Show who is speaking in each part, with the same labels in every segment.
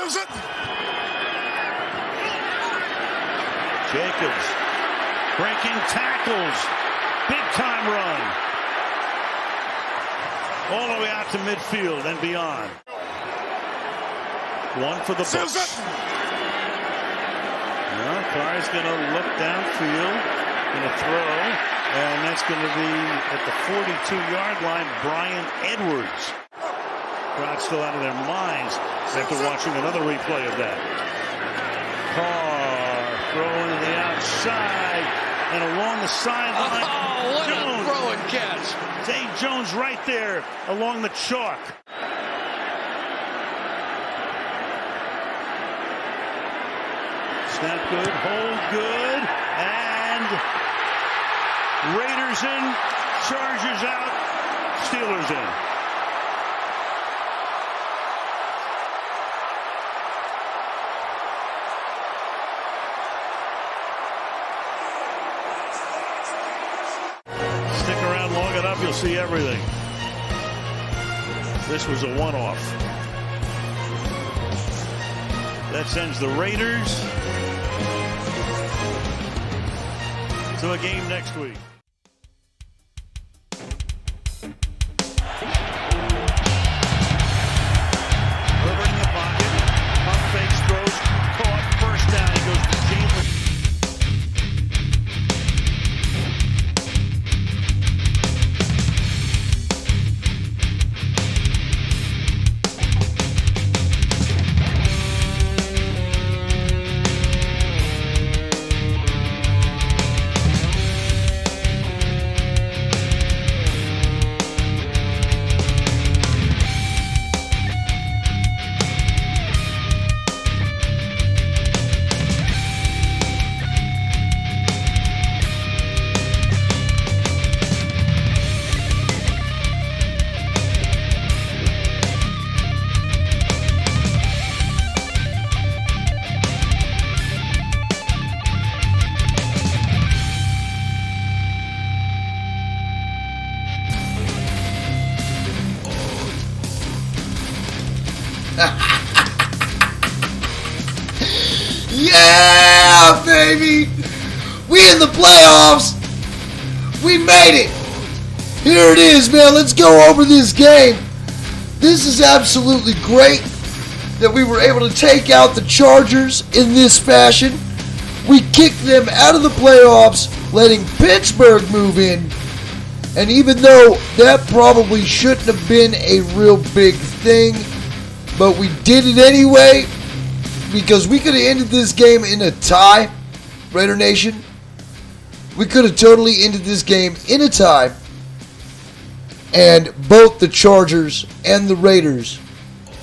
Speaker 1: Seals it.
Speaker 2: Jacobs breaking tackles. Big time run. All the way out to midfield and beyond. One for the Bucks. Well, Carr's going to look downfield, going to throw, and that's going to be at the 42-yard line, Brian Edwards. Crowd still out of their minds after watching another replay of that. Carr throwing to the outside and along the sideline.
Speaker 3: Oh, what a throw and catch.
Speaker 2: Zay Jones right there along the chalk. Snap good, hold good, and Raiders in, Chargers out, Steelers in. Stick around long enough, you'll see everything. This was a one-off. That sends the Raiders to a game next week. Herbert in the pocket. Pump fakes, throws, caught, first down. He goes to Jalen.
Speaker 4: Yeah, baby! We in the playoffs! We made it! Here it is, man. Let's go over this game. This is absolutely great that we were able to take out the Chargers in this fashion. We kicked them out of the playoffs, letting Pittsburgh move in. And even though that probably shouldn't have been a real big thing, but we did it anyway, because we could have ended this game in a tie, Raider Nation. We could have totally ended this game in a tie, and both the Chargers and the Raiders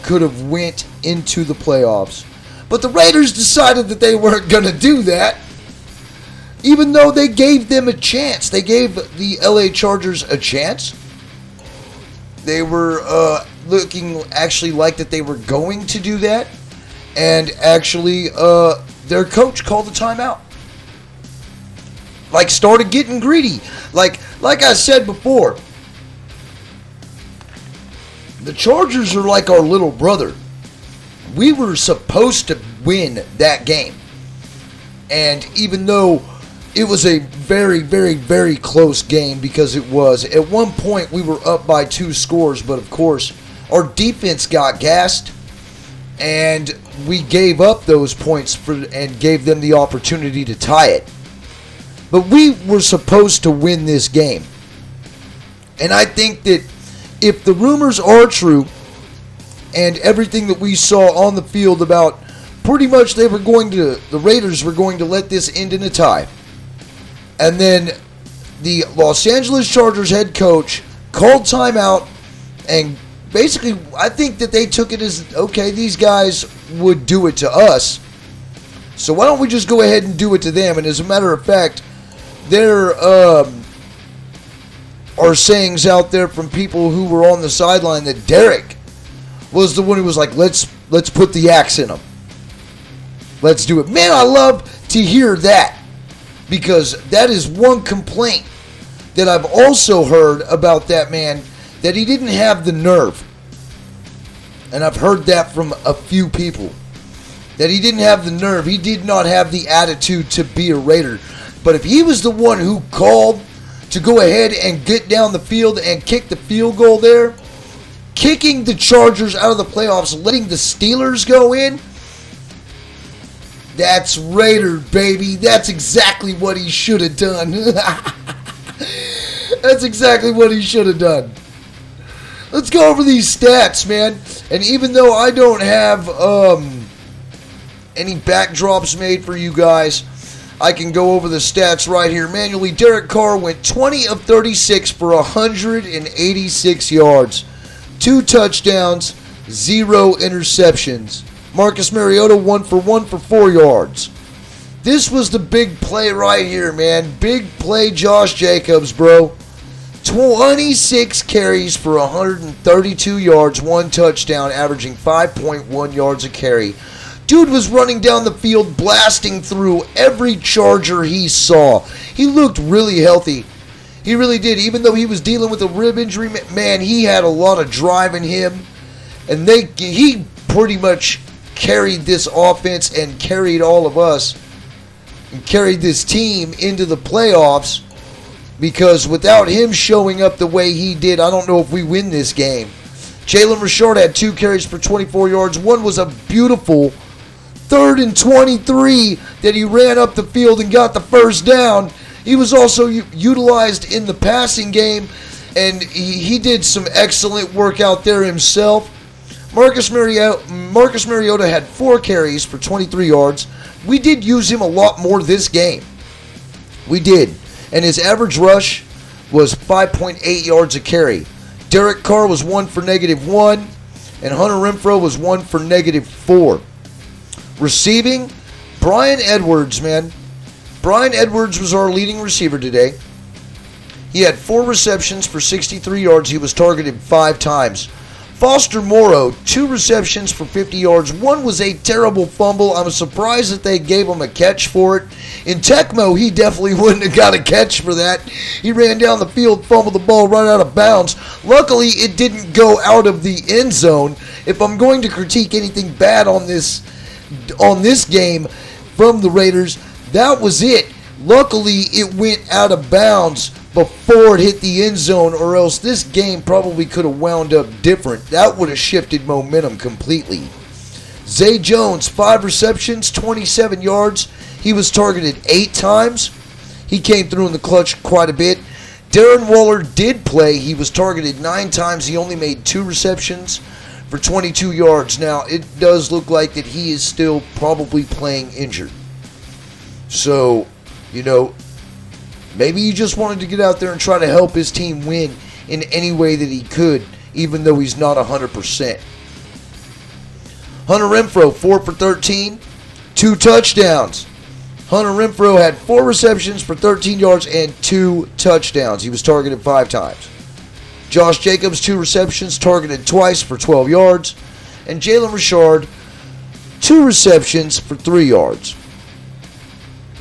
Speaker 4: could have went into the playoffs. But the Raiders decided that they weren't going to do that, even though they gave them a chance. They gave the LA Chargers a chance. They were looking actually like that they were going to do that. And actually, their coach called the timeout. Like, started getting greedy. Like I said before, the Chargers are like our little brother. We were supposed to win that game. And even though it was a very, very, very close game, because it was, at one point we were up by 2 scores, but of course, our defense got gassed. And we gave up those points and gave them the opportunity to tie it. But we were supposed to win this game. And I think that if the rumors are true, and everything that we saw on the field about pretty much the Raiders were going to let this end in a tie. And then the Los Angeles Chargers head coach called timeout, and basically, I think that they took it as, okay, these guys would do it to us, so why don't we just go ahead and do it to them? And as a matter of fact, there are sayings out there from people who were on the sideline that Derek was the one who was like, let's put the axe in them. Let's do it. Man, I love to hear that, because that is one complaint that I've also heard about that man, that he didn't have the nerve. And I've heard that from a few people. that he didn't have the nerve. He did not have the attitude to be a Raider. But if he was the one who called to go ahead and get down the field and kick the field goal there, kicking the Chargers out of the playoffs, letting the Steelers go in, that's Raider, baby. That's exactly what he should have done. That's exactly what he should have done. Let's go over these stats, man. And even though I don't have any backdrops made for you guys, I can go over the stats right here manually. Derek Carr went 20 of 36 for 186 yards. 2 touchdowns, 0 interceptions. Marcus Mariota 1 for 1 for 4 yards. This was the big play right here, man. Big play Josh Jacobs, bro. 26 carries for 132 yards, 1 touchdown, averaging 5.1 yards a carry. Dude was running down the field, blasting through every Charger he saw. He looked really healthy. He really did. Even though he was dealing with a rib injury, man, he had a lot of drive in him. And he pretty much carried this offense and carried all of us and carried this team into the playoffs, because without him showing up the way he did, I don't know if we win this game. Jalen Richard had 2 carries for 24 yards. One was a beautiful 3rd and 23 that he ran up the field and got the first down. He was also utilized in the passing game, and he did some excellent work out there himself. Marcus Mariota had 4 carries for 23 yards. We did use him a lot more this game. We did. And his average rush was 5.8 yards a carry. Derek Carr was 1 for -1, and Hunter Renfrow was 1 for -4. Receiving, Bryan Edwards, man. Bryan Edwards was our leading receiver today. He had 4 receptions for 63 yards. He was targeted 5 times. Foster Moreau, 2 receptions for 50 yards. One was a terrible fumble. I was surprised that they gave him a catch for it. In Tecmo, he definitely wouldn't have got a catch for that. He ran down the field, fumbled the ball right out of bounds. Luckily, it didn't go out of the end zone. If I'm going to critique anything bad on this game from the Raiders, that was it. Luckily, it went out of bounds before it hit the end zone, or else this game probably could have wound up different. That would have shifted momentum completely. Zay Jones, 5 receptions, 27 yards. He was targeted 8 times. He came through in the clutch quite a bit. Darren Waller did play. He was targeted 9 times. He only made 2 receptions for 22 yards. Now, it does look like that he is still probably playing injured. So, maybe he just wanted to get out there and try to help his team win in any way that he could, even though he's not 100%. Hunter Renfrow, 4 for 13, 2 touchdowns. Hunter Renfrow had 4 receptions for 13 yards and 2 touchdowns. He was targeted 5 times. Josh Jacobs, 2 receptions, targeted twice for 12 yards. And Jalen Richard, 2 receptions for 3 yards.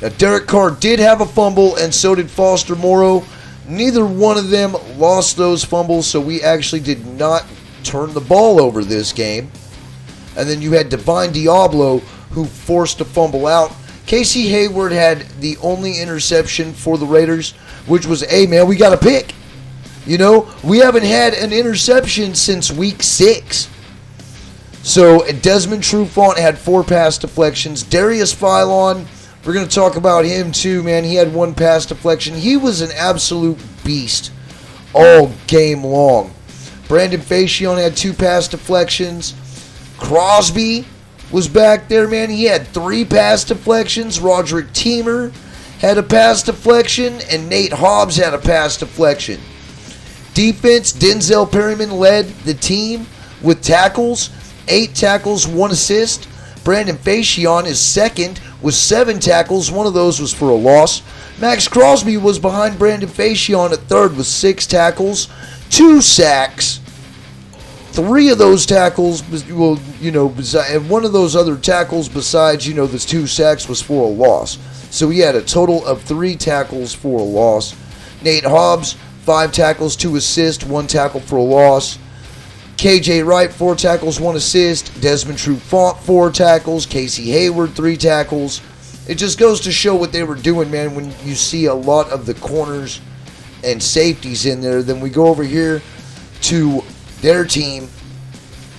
Speaker 4: Now, Derek Carr did have a fumble, and so did Foster Moreau. Neither one of them lost those fumbles, so we actually did not turn the ball over this game. And then you had Divine Diablo, who forced a fumble out. Casey Hayward had the only interception for the Raiders, which was, hey, man, we got a pick. We haven't had an interception since week 6. So Desmond Trufant had 4 pass deflections. Darius Philon, we're going to talk about him too, man. He had 1 pass deflection. He was an absolute beast all game long. Brandon Facion had 2 pass deflections. Crosby was back there, man. He had 3 pass deflections. Roderick Teamer had a pass deflection, and Nate Hobbs had a pass deflection. Defense, Denzel Perryman led the team with tackles, 8 tackles, 1 assist. Brandon Facion is second with 7 tackles. 1 of those was for a loss. Max Crosby was behind Brandon Facion at third with 6 tackles, 2 sacks. 3 of those tackles, and 1 of those other tackles besides, the 2 sacks was for a loss. So he had a total of 3 tackles for a loss. Nate Hobbs, 5 tackles, 2 assists, 1 tackle for a loss. KJ Wright, 4 tackles, 1 assist. Desmond Trufant, 4 tackles. Casey Hayward, 3 tackles. It just goes to show what they were doing, man, when you see a lot of the corners and safeties in there. Then we go over here to their team.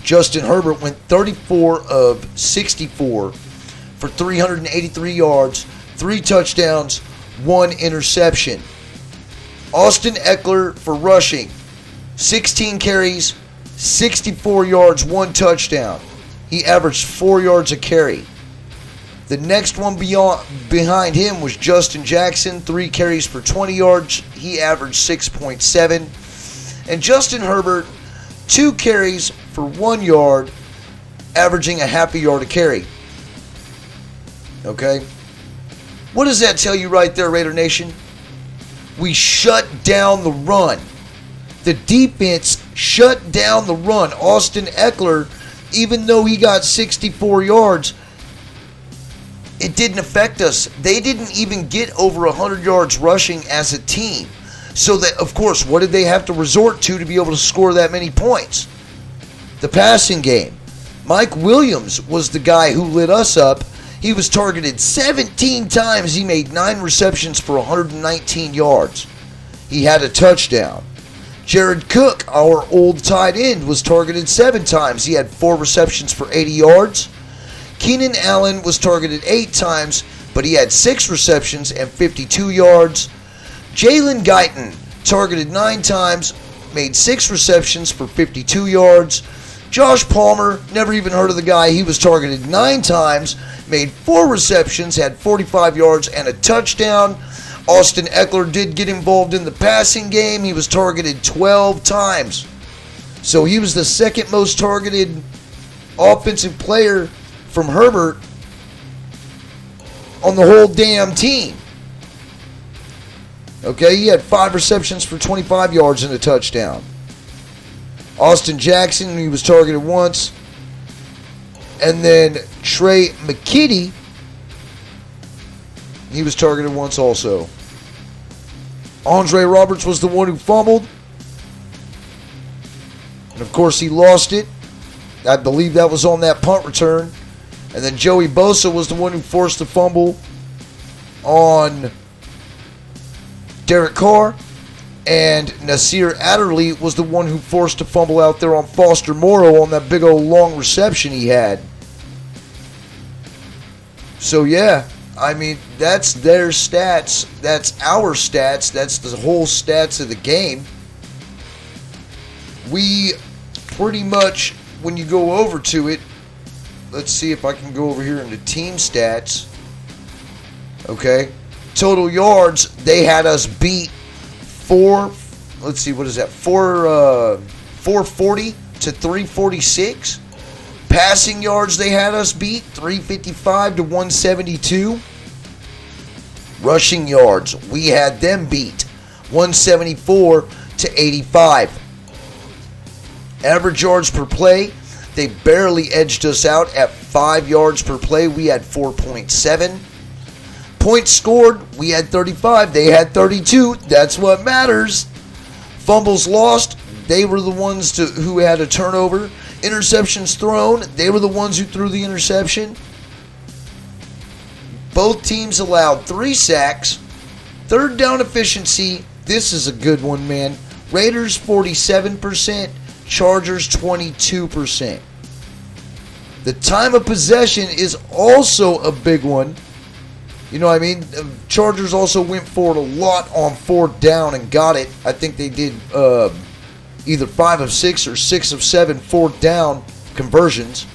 Speaker 4: Justin Herbert went 34 of 64 for 383 yards, 3 touchdowns, 1 interception. Austin Eckler for rushing, 16 carries, 64 yards, 1 touchdown. He averaged 4 yards a carry. The next one behind him was Justin Jackson, 3 carries for 20 yards. He averaged 6.7. And Justin Herbert, 2 carries for 1 yard, averaging a half a yard a carry. Okay? What does that tell you right there, Raider Nation? We shut down the run. The defense shut down the run. Austin Eckler, even though he got 64 yards, it didn't affect us. They didn't even get over 100 yards rushing as a team. So that, of course, what did they have to resort to be able to score that many points? The passing game. Mike Williams was the guy who lit us up. He was targeted 17 times. He made 9 receptions for 119 yards. He had a touchdown. Jared Cook, our old tight end, was targeted 7 times. He had 4 receptions for 80 yards. Keenan Allen was targeted 8 times, but he had 6 receptions and 52 yards. Jalen Guyton targeted 9 times, made 6 receptions for 52 yards. Josh Palmer, never even heard of the guy. He was targeted 9 times, made 4 receptions, had 45 yards and a touchdown. Austin Eckler did get involved in the passing game. He was targeted 12 times. So he was the second most targeted offensive player from Herbert on the whole damn team. Okay, he had 5 receptions for 25 yards and a touchdown. Austin Jackson, he was targeted once. And then Trey McKitty, he was targeted once also. Andre Roberts was the one who fumbled. And of course he lost it. I believe that was on that punt return. And then Joey Bosa was the one who forced the fumble on Derek Carr. And Nasir Adderley was the one who forced a fumble out there on Foster Moreau on that big old long reception he had. So yeah, I mean, that's their stats. That's our stats. That's the whole stats of the game. We pretty much, when you go over to it, let's see if I can go over here into team stats. Okay. Total yards, they had us beat 440 to 346. Passing yards, they had us beat 355 to 172. Rushing yards, we had them beat 174 to 85. Average yards per play, they barely edged us out at 5 yards per play. We had 4.7. Points scored, we had 35. They had 32. That's what matters. Fumbles lost, they were the ones who had a turnover. Interceptions thrown, they were the ones who threw the interception. Both teams allowed 3 sacks. Third down efficiency, this is a good one, man. Raiders 47%, Chargers 22%. The time of possession is also a big one. You know what I mean? Chargers also went forward a lot on 4th down and got it. I think they did either 5 of 6 or 6 of 7 4th down conversions.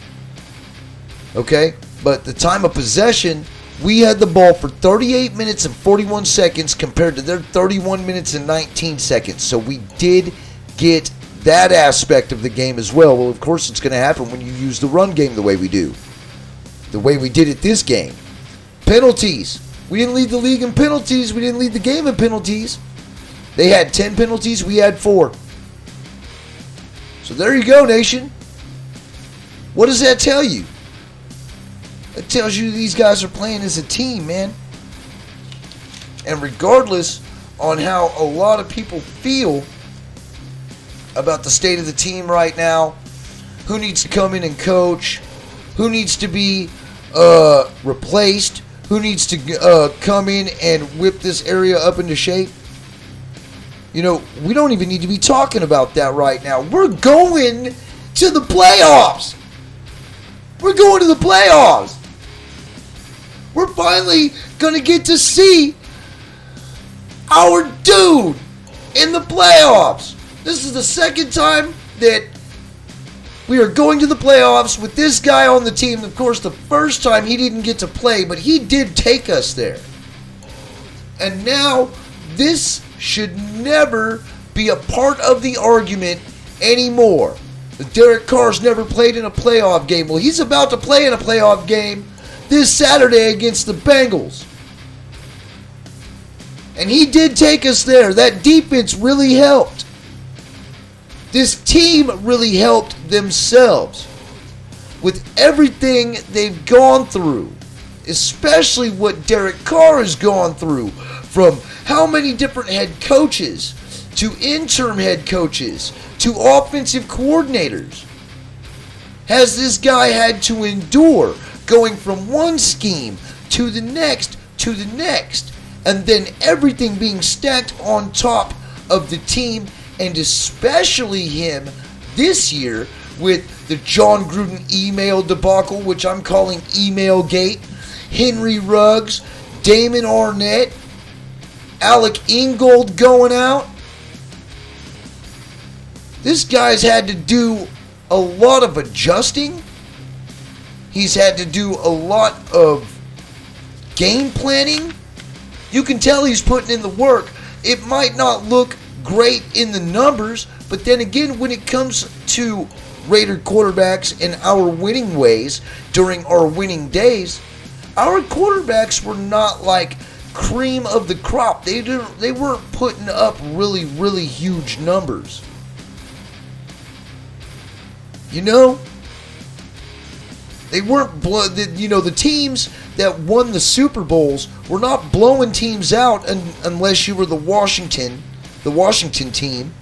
Speaker 4: Okay? But the time of possession, we had the ball for 38 minutes and 41 seconds compared to their 31 minutes and 19 seconds. So we did get that aspect of the game as well. Well, of course, it's going to happen when you use the run game the way we do. The way we did it this game. Penalties. We didn't lead the league in penalties. We didn't lead the game in penalties. They had 10 penalties. We had 4. So there you go, nation. What does that tell you? It tells you these guys are playing as a team, man. And regardless on how a lot of people feel about the state of the team right now, who needs to come in and coach, who needs to be replaced, who needs to come in and whip this area up into shape. You know, we don't even need to be talking about that right now. We're going to the playoffs. We're going to the playoffs. We're finally going to get to see our dude in the playoffs. This is the second time that we are going to the playoffs with this guy on the team. Of course, the first time he didn't get to play, but he did take us there. And now this should never be a part of the argument anymore. Derek Carr's never played in a playoff game. Well, he's about to play in a playoff game this Saturday against the Bengals. And he did take us there. That defense really helped. This team really helped themselves with everything they've gone through, especially what Derek Carr has gone through, from how many different head coaches to interim head coaches to offensive coordinators has this guy had to endure, going from one scheme to the next, and then everything being stacked on top of the team, and especially him this year with the John Gruden email debacle, which I'm calling Email Gate, Henry Ruggs, Damon Arnett, Alec Ingold going out. This guy's had to do a lot of adjusting. He's had to do a lot of game planning. You can tell he's putting in the work. It might not look great in the numbers, but then again, when it comes to Raider quarterbacks and our winning ways during our winning days, our quarterbacks were not like cream of the crop. They weren't putting up really, really huge numbers. You know, they weren't the teams that won the Super Bowls were not blowing teams out unless you were the Washington team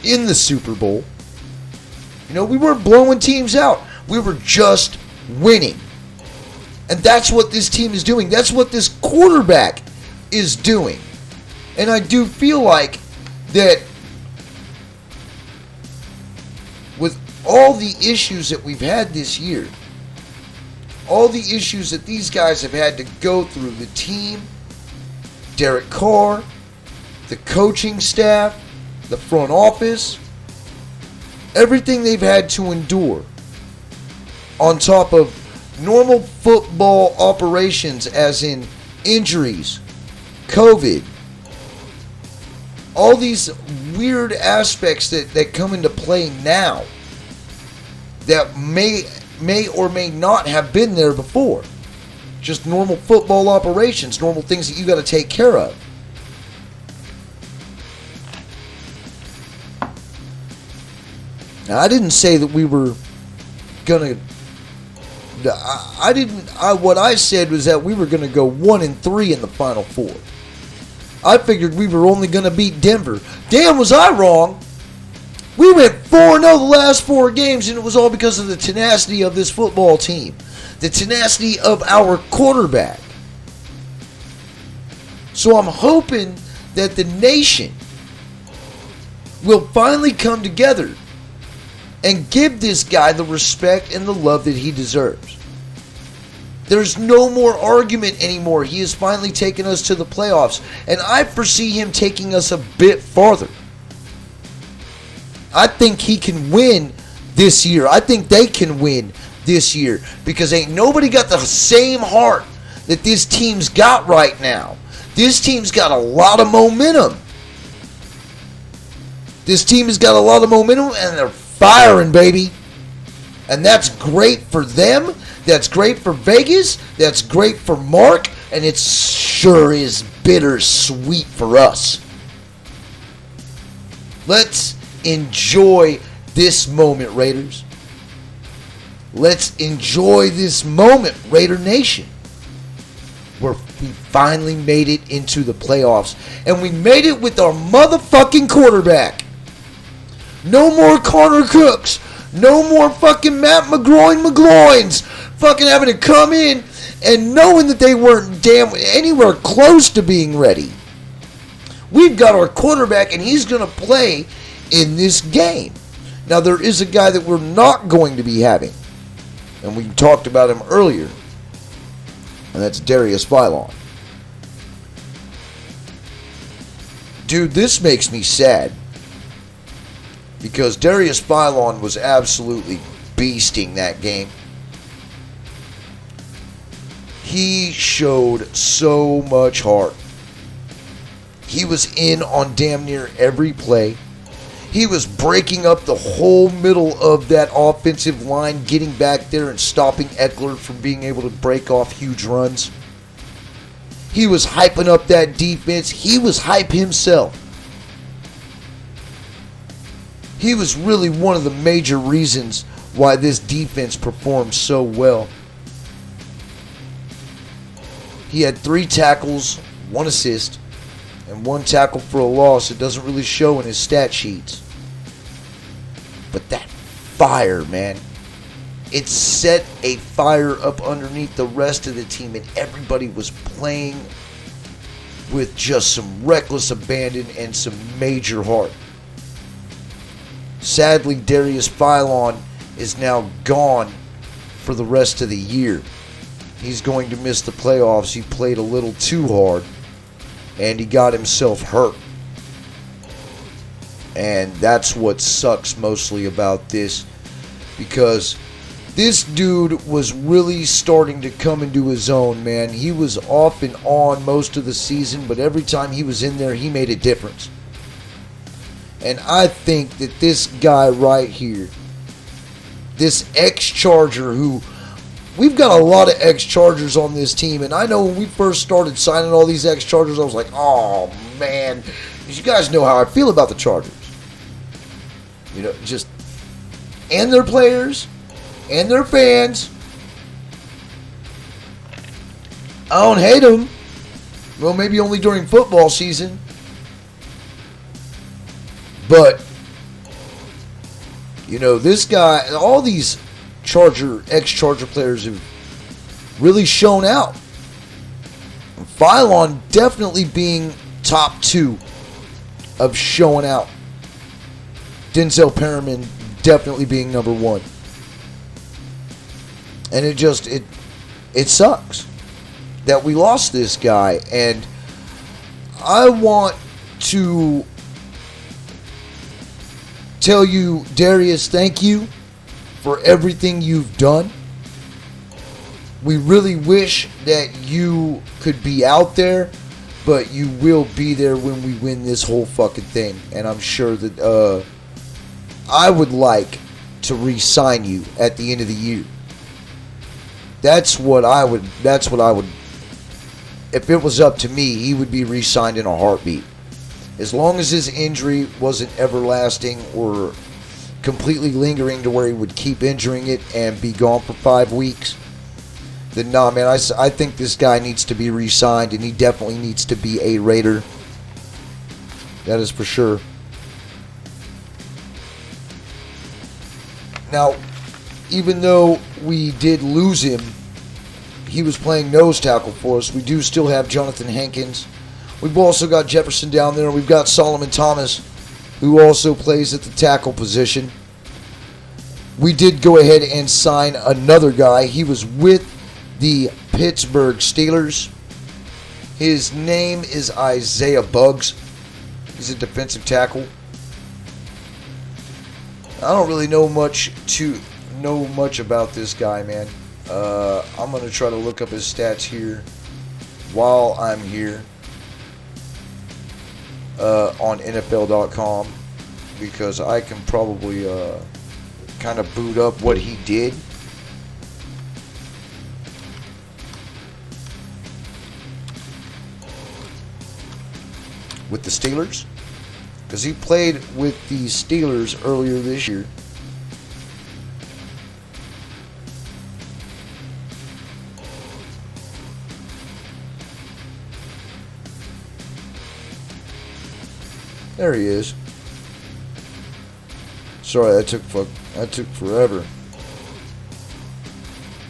Speaker 4: in the Super Bowl. You know, we weren't blowing teams out. We were just winning. And that's what this team is doing. That's what this quarterback is doing. And I do feel like that with all the issues that we've had this year, all the issues that these guys have had to go through, the team, Derek Carr, the coaching staff, the front office, everything they've had to endure, on top of normal football operations, as in injuries, COVID, all these weird aspects that come into play now that may or may not have been there before. Just normal football operations, normal things that you got to take care of. Now, I didn't say that we were gonna. What I said was that we were gonna go 1-3 in the Final Four. I figured we were only gonna beat Denver. Damn, was I wrong? We went 4-0 the last 4 games, and it was all because of the tenacity of this football team, the tenacity of our quarterback. So I'm hoping that the nation will finally come together and give this guy the respect and the love that he deserves. There's no more argument anymore. He has finally taken us to the playoffs, and I foresee him taking us a bit farther. I think he can win this year. I think they can win this year, because ain't nobody got the same heart that this team's got right now. This team's got a lot of momentum. This team has got a lot of momentum, and they're firing, baby. And that's great for them. That's great for Vegas. That's great for Mark. And it sure is bittersweet for us. Let's enjoy this moment, Raiders. Let's enjoy this moment, Raider Nation. We finally made it into the playoffs. And we made it with our motherfucking quarterback. No more Connor Cooks. No more fucking Matt McGloins fucking having to come in and knowing that they weren't anywhere close to being ready. We've got our quarterback, and he's going to play in this game. Now, there is a guy that we're not going to be having, and we talked about him earlier, and that's Darius Philon. Dude, this makes me sad, because Darius Philon was absolutely beasting that game. He showed so much heart. He was in on damn near every play. He was breaking up the whole middle of that offensive line, getting back there and stopping Eckler from being able to break off huge runs. He was hyping up that defense. He was hype himself. He was really one of the major reasons why this defense performed so well. He had 3 tackles, 1 assist, and 1 tackle for a loss. It doesn't really show in his stat sheets. But that fire, man. It set a fire up underneath the rest of the team, and everybody was playing with just some reckless abandon and some major heart. Sadly, Darius Philon is now gone for the rest of the year. He's going to miss the playoffs. He played a little too hard, and he got himself hurt. And that's what sucks mostly about this, because this dude was really starting to come into his own, man. He was off and on most of the season, but every time he was in there, he made a difference. And I think that this guy right here, this ex-Charger who... We've got a lot of ex-Chargers on this team, and I know when we first started signing all these ex-Chargers, I was like, oh, man. You guys know how I feel about the Chargers. You know, just... And their players, and their fans. I don't hate them. Well, maybe only during football season. But, you know, this guy, all these ex-Charger players have really shown out. Philon definitely being top 2 of showing out. Denzel Perriman definitely being number 1. And it sucks that we lost this guy. And I want to tell you, Darius, thank you for everything you've done. We really wish that you could be out there, but you will be there when we win this whole fucking thing. And I'm sure that I would like to re-sign you at the end of the year. That's what I would. If it was up to me, he would be re-signed in a heartbeat. As long as his injury wasn't everlasting or completely lingering to where he would keep injuring it and be gone for 5 weeks, then nah, man, I think this guy needs to be re-signed, and he definitely needs to be a Raider. That is for sure. Now, even though we did lose him, he was playing nose tackle for us. We do still have Jonathan Hankins. We've also got Jefferson down there. We've got Solomon Thomas, who also plays at the tackle position. We did go ahead and sign another guy. He was with the Pittsburgh Steelers. His name is Isaiah Buggs. He's a defensive tackle. I don't really know much about this guy, man. I'm going to try to look up his stats here while I'm here on NFL.com, because I can probably kind of boot up what he did. With the Steelers, because he played with the Steelers earlier this year. There he is. Sorry, that took forever.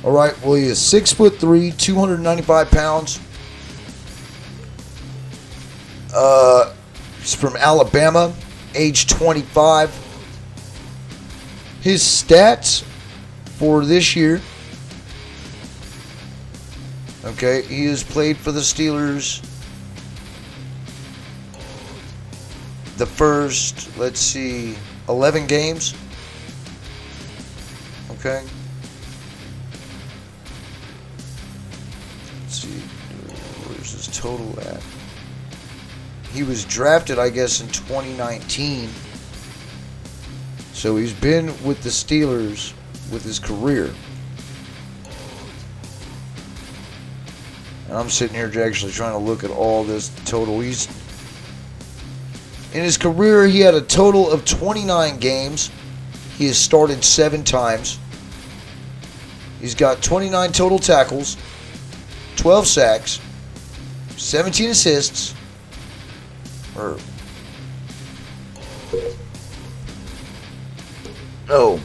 Speaker 4: All right, well, he is 6'3", 295 pounds. He's from Alabama, age 25. His stats for this year. Okay, he has played for the Steelers the first, 11 games. Okay. Let's see, where's his total at? He was drafted, I guess, in 2019. So he's been with the Steelers with his career. And I'm sitting here actually trying to look at all this total. In his career, he had a total of 29 games. He has started 7 times. He's got 29 total tackles, 12 sacks, 17 assists. Oh,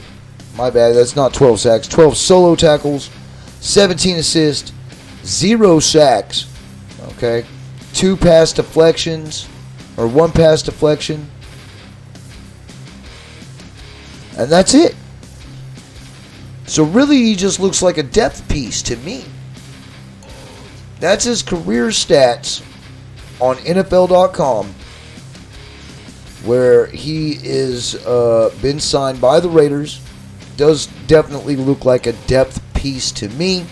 Speaker 4: my bad. That's not 12 sacks. 12 solo tackles, 17 assists, 0 sacks. Okay, 2 pass deflections, or 1 pass deflection, and that's it. So really, he just looks like a depth piece to me. That's his career stats on NFL.com, where he is been signed by the Raiders. Does definitely look like a depth piece to me.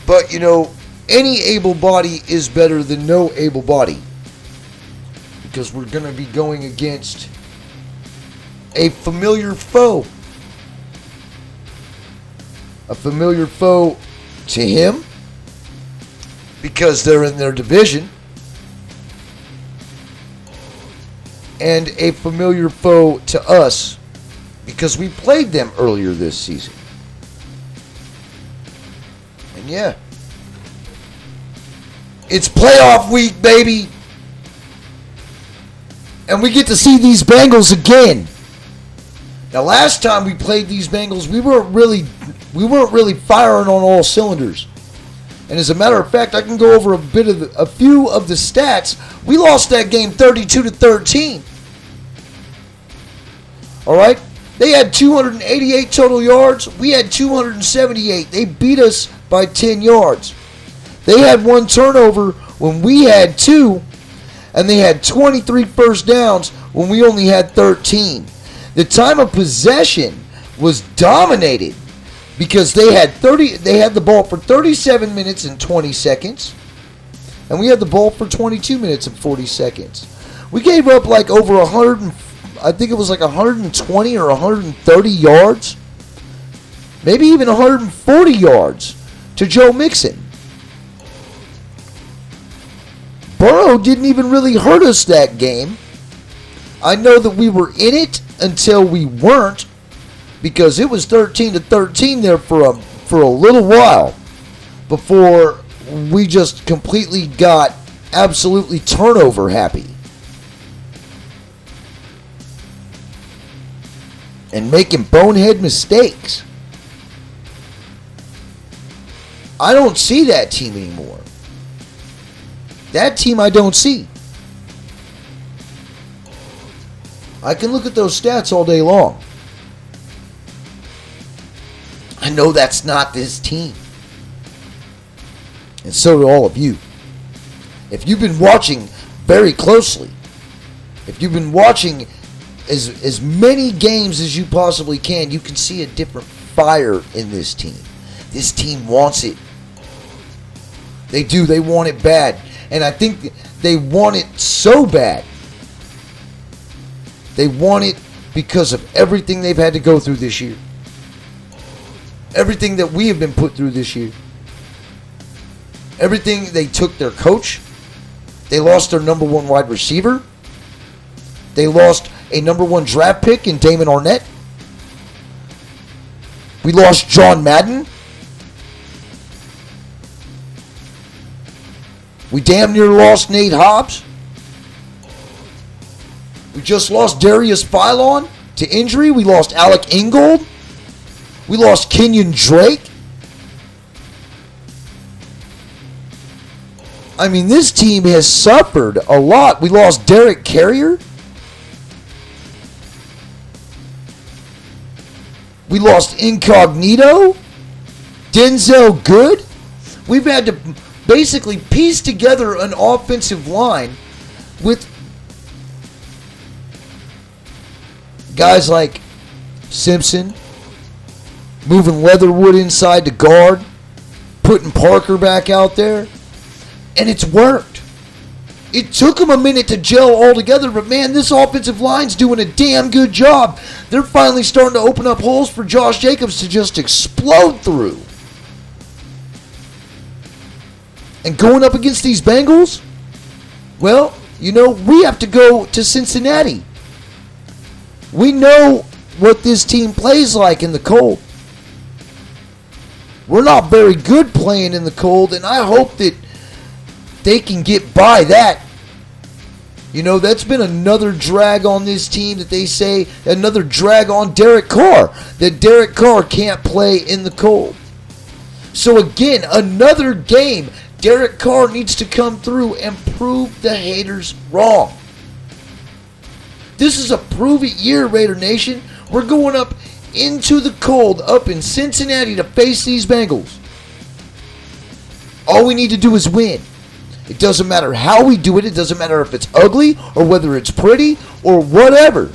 Speaker 4: But, you know, any able body is better than no able body, because we're going to be going against a familiar foe. A familiar foe to him, because they're in their division, and a familiar foe to us because we played them earlier this season. And yeah, it's playoff week, baby, and we get to see these Bengals again. Now, last time we played these Bengals, we weren't really firing on all cylinders. And as a matter of fact, I can go over a few of the stats. We lost that game 32-13. All right? They had 288 total yards. We had 278. They beat us by 10 yards. They had 1 turnover when we had 2. And they had 23 first downs when we only had 13. The time of possession was dominated, because they had the ball for 37 minutes and 20 seconds, and we had the ball for 22 minutes and 40 seconds. We gave up like over 100, I think it was like 120 or 130 yards, maybe even 140 yards to Joe Mixon. Burrow didn't even really hurt us that game. I know that we were in it until we weren't, because it was 13-13 there for a little while before we just completely got absolutely turnover happy and making bonehead mistakes. I don't see that team anymore. That team I don't see. I can look at those stats all day long. I know that's not this team. And so do all of you. If you've been watching very closely, if you've been watching as many games as you possibly can, you can see a different fire in this team. This team wants it. They do. They want it bad. And I think they want it so bad. They want it because of everything they've had to go through this year. Everything that we have been put through this year. Everything. They took their coach. They lost their number 1 wide receiver. They lost a number 1 draft pick in Damon Arnett. We lost John Madden. We damn near lost Nate Hobbs. We just lost Darius Philon. to injury. We lost Alec Ingold. We lost Kenyon Drake. I mean, this team has suffered a lot. We lost Derek Carrier. We lost Incognito. Denzel Good. We've had to basically piece together an offensive line with guys like Simpson, moving Leatherwood inside to guard, putting Parker back out there, and it's worked. It took them a minute to gel all together, but man, this offensive line's doing a damn good job. They're finally starting to open up holes for Josh Jacobs to just explode through. And going up against these Bengals, well, you know, we have to go to Cincinnati. We know what this team plays like in the cold. We're not very good playing in the cold, and I hope that they can get by that. You know, that's been another drag on this team that they say, another drag on Derek Carr, that Derek Carr can't play in the cold. So again, another game, Derek Carr needs to come through and prove the haters wrong. This is a prove-it year, Raider Nation. We're going up into the cold, up in Cincinnati to face these Bengals. All we need to do is win. It doesn't matter how we do it. It doesn't matter if it's ugly or whether it's pretty or whatever.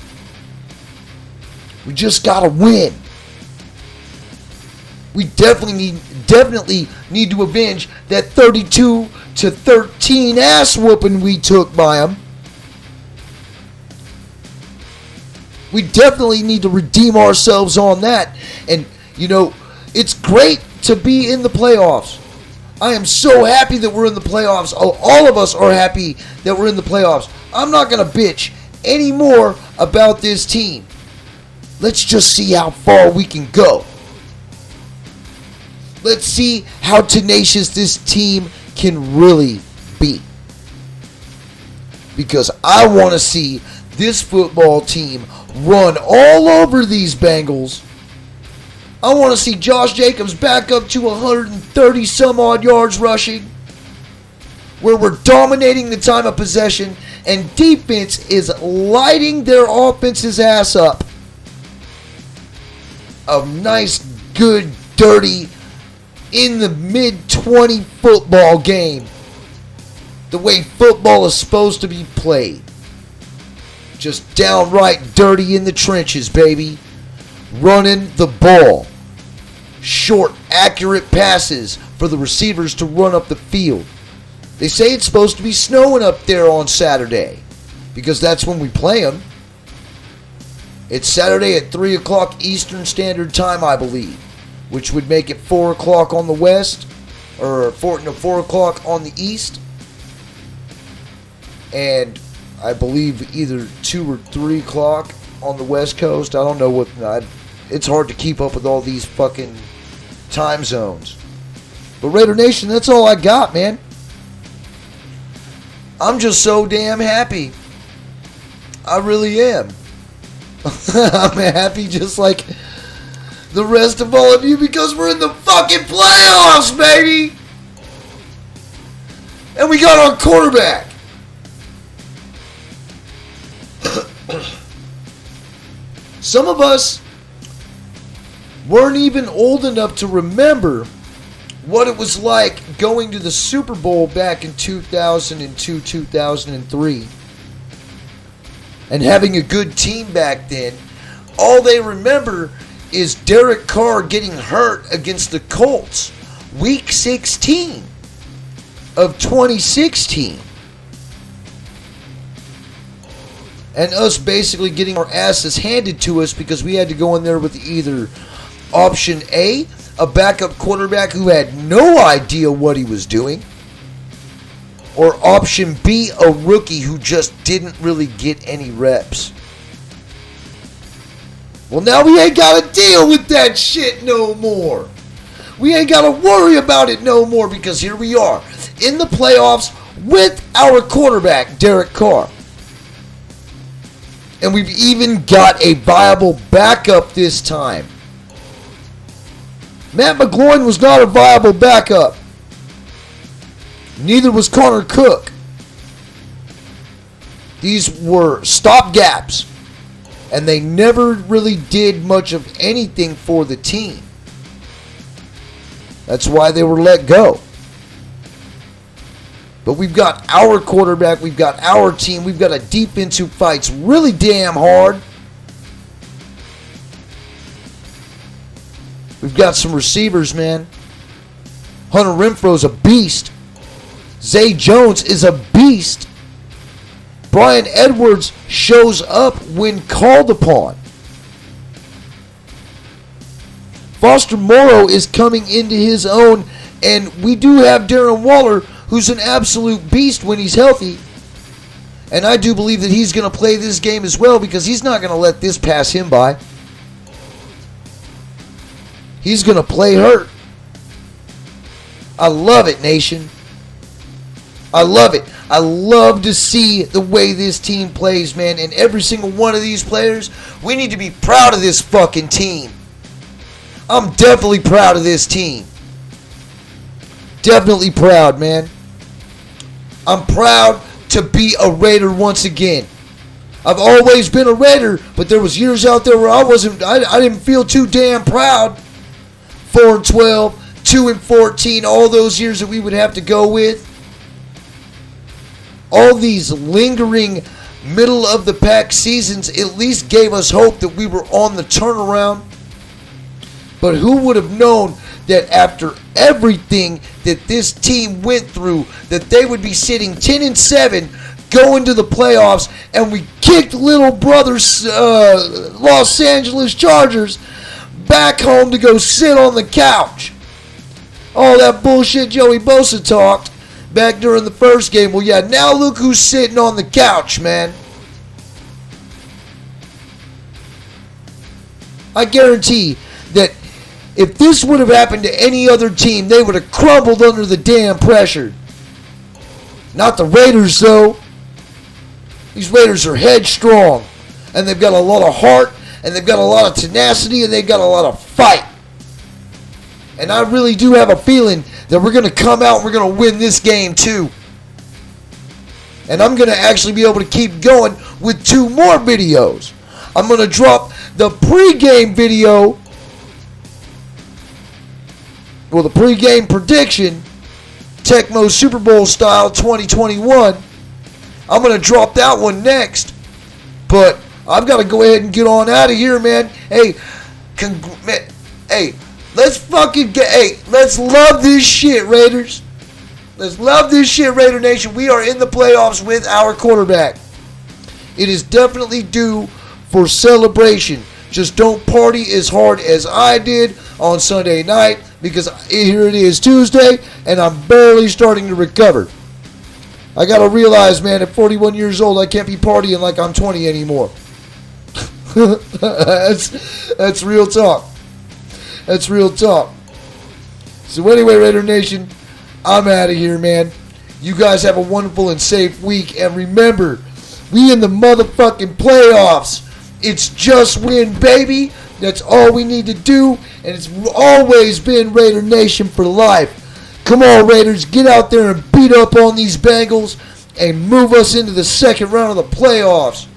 Speaker 4: We just got to win. We definitely need to avenge that 32-13 ass whooping we took by them. We definitely need to redeem ourselves on that. And, you know, it's great to be in the playoffs. I am so happy that we're in the playoffs. All of us are happy that we're in the playoffs. I'm not going to bitch anymore about this team. Let's just see how far we can go. Let's see how tenacious this team can really be. Because I want to see this football team run all over these Bengals. I want to see Josh Jacobs back up to 130 some odd yards rushing, where we're dominating the time of possession and defense is lighting their offense's ass up. A nice, good, dirty, in the mid-20 football game. The way football is supposed to be played. Just downright dirty in the trenches, baby. Running the ball. Short, accurate passes for the receivers to run up the field. They say it's supposed to be snowing up there on Saturday, because that's when we play them. It's Saturday at 3 o'clock Eastern Standard Time, I believe, which would make it 4 o'clock on the west, or 4 o'clock on the east. And I believe either 2 or 3 o'clock on the west coast. I don't know what. It's hard to keep up with all these fucking time zones. But Raider Nation, that's all I got, man. I'm just so damn happy. I really am. I'm happy just like the rest of all of you, because we're in the fucking playoffs, baby. And we got our quarterback. Some of us weren't even old enough to remember what it was like going to the Super Bowl back in 2002, 2003, and having a good team back then. All they remember is Derek Carr getting hurt against the Colts week 16 of 2016. And us basically getting our asses handed to us because we had to go in there with either option A, a backup quarterback who had no idea what he was doing, or option B, a rookie who just didn't really get any reps. Well, now we ain't got to deal with that shit no more. We ain't got to worry about it no more, because here we are in the playoffs with our quarterback, Derek Carr. And we've even got a viable backup this time. Matt McGloin was not a viable backup. Neither was Connor Cook. These were stopgaps. And they never really did much of anything for the team. That's why they were let go. But we've got our quarterback, we've got our team, we've got a defense who fights really damn hard. We've got some receivers, man. Hunter Renfro's a beast. Zay Jones is a beast. Brian Edwards shows up when called upon. Foster Moreau is coming into his own, and we do have Darren Waller, who's an absolute beast when he's healthy. And I do believe that he's going to play this game as well, because he's not going to let this pass him by. He's going to play hurt. I love it, nation. I love it. I love to see the way this team plays, man. And every single one of these players, we need to be proud of this fucking team. I'm definitely proud of this team. Definitely proud, man. I'm proud to be a Raider once again. I've always been a Raider, but there was years out there where I didn't feel too damn proud. 4-12, 2-14, all those years that we would have to go with. All these lingering middle of the pack seasons at least gave us hope that we were on the turnaround. But who would have known that after everything that this team went through, that they would be sitting 10-7, going to the playoffs, and we kicked little brother's Los Angeles Chargers back home to go sit on the couch. All that bullshit Joey Bosa talked back during the first game. Well, yeah, now look who's sitting on the couch, man. I guarantee that if this would have happened to any other team, they would have crumbled under the damn pressure. Not the Raiders, though. These Raiders are headstrong, and they've got a lot of heart, and they've got a lot of tenacity, and they've got a lot of fight. And I really do have a feeling that we're going to come out and we're going to win this game too. And I'm going to actually be able to keep going with 2 more videos. I'm going to drop the pregame video. Well, the pregame prediction, Tecmo Super Bowl style 2021. I'm going to drop that one next. But I've got to go ahead and get on out of here, man. Hey, let's love this shit, Raiders. Let's love this shit, Raider Nation. We are in the playoffs with our quarterback. It is definitely due for celebration. Just don't party as hard as I did on Sunday night, because here it is Tuesday, and I'm barely starting to recover. I got to realize, man, at 41 years old, I can't be partying like I'm 20 anymore. That's real talk. That's real talk. So anyway, Raider Nation, I'm out of here, man. You guys have a wonderful and safe week. And remember, we in the motherfucking playoffs. It's just win, baby. That's all we need to do. And it's always been Raider Nation for life. Come on, Raiders. Get out there and beat up on these Bengals and move us into the second round of the playoffs.